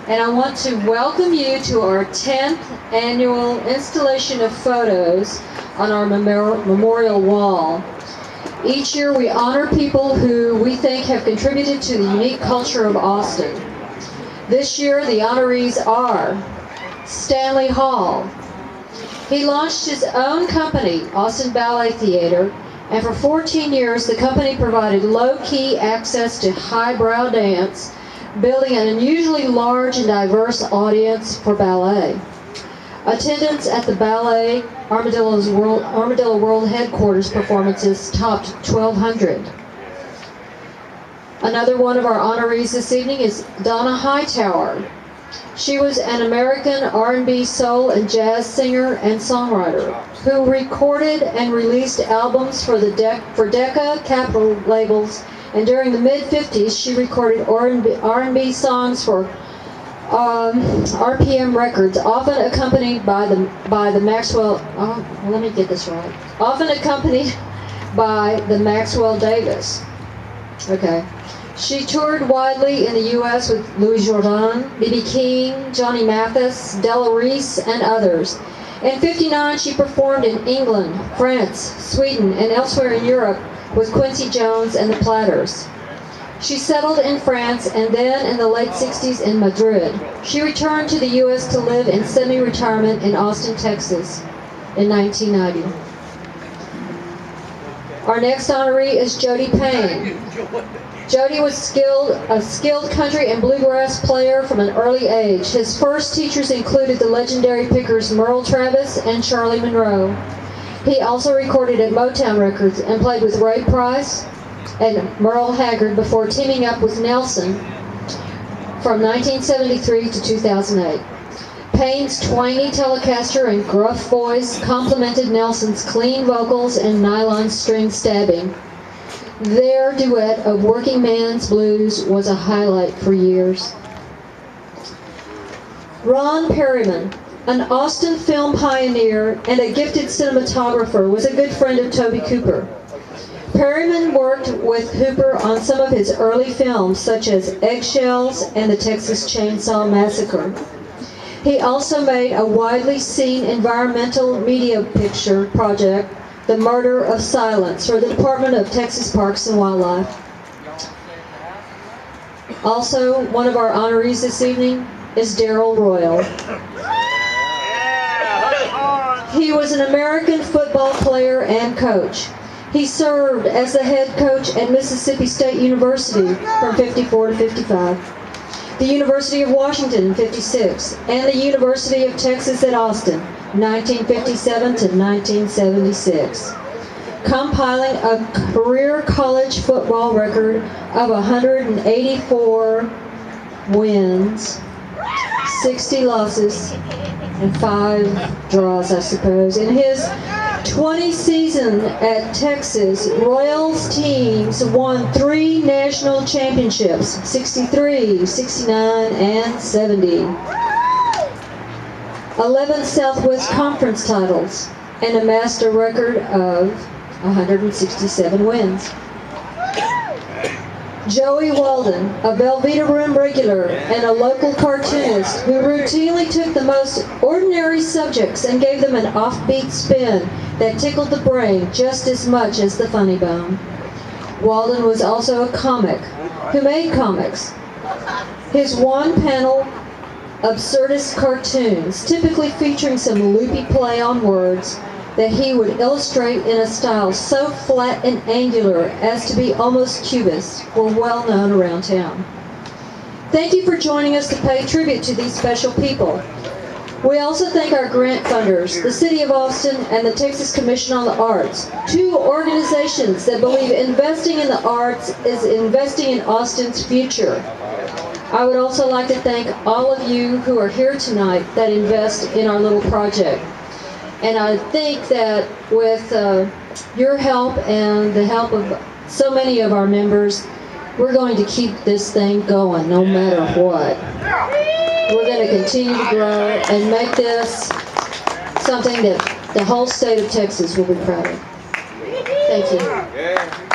and I want to welcome you to our 10th annual installation of photos on our memorial wall. Each year we honor people who we think have contributed to the unique culture of Austin. This year the honorees are Stanley Hall. He launched his own company, Austin Ballet Theater, and for 14 years the company provided low-key access to highbrow dance, building an unusually large and diverse audience for ballet. Attendance at the Ballet Armadillo World Headquarters performances topped 1,200. Another one of our honorees this evening is Donna Hightower. She was an American R&B, soul, and jazz singer and songwriter who recorded and released albums for Decca, Capitol labels, and during the mid-50s she recorded R&B songs for RPM Records, often accompanied by the Maxwell. Let me get this right. Often accompanied by the Maxwell Davis. Okay. She toured widely in the U.S. with Louis Jordan, B.B. King, Johnny Mathis, Della Reese, and others. In '59, she performed in England, France, Sweden, and elsewhere in Europe with Quincy Jones and the Platters. She settled in France and then in the late '60s in Madrid. She returned to the U.S. to live in semi-retirement in Austin, Texas in 1990. Our next honoree is Jody Payne. Jody was a skilled country and bluegrass player from an early age. His first teachers included the legendary pickers Merle Travis and Charlie Monroe. He also recorded at Motown Records and played with Ray Price and Merle Haggard before teaming up with Nelson from 1973 to 2008. Payne's twangy Telecaster and gruff voice complemented Nelson's clean vocals and nylon string stabbing. Their duet of Working Man's Blues was a highlight for years. Ron Perryman, an Austin film pioneer and a gifted cinematographer, was a good friend of Toby Cooper. Perryman worked with Hooper on some of his early films, such as Eggshells and the Texas Chainsaw Massacre. He also made a widely seen environmental media picture project, The Murder of Silence, for the Department of Texas Parks and Wildlife. Also, one of our honorees this evening is Darrell Royal. He was an American football player and coach. He served as the head coach at Mississippi State University from '54 to '55, the University of Washington in '56, and the University of Texas at Austin, 1957 to 1976, compiling a career college football record of 184 wins, 60 losses, and 5 draws, I suppose. In his 20 season at Texas, Royals teams won 3 national championships, 63, 69, and 70. 11 Southwest Conference titles, and amassed a record of 167 wins. Joey Walden, a Velveeta Room regular and a local cartoonist who routinely took the most ordinary subjects and gave them an offbeat spin that tickled the brain just as much as the funny bone. Walden was also a comic who made comics. His one-panel absurdist cartoons, typically featuring some loopy play on words, that he would illustrate in a style so flat and angular as to be almost cubist, were well known around town. Thank you for joining us to pay tribute to these special people. We also thank our grant funders, the City of Austin and the Texas Commission on the Arts, 2 organizations that believe investing in the arts is investing in Austin's future. I would also like to thank all of you who are here tonight that invest in our little project. And I think that with your help and the help of so many of our members, we're going to keep this thing going no matter what. We're going to continue to grow and make this something that the whole state of Texas will be proud of. Thank you.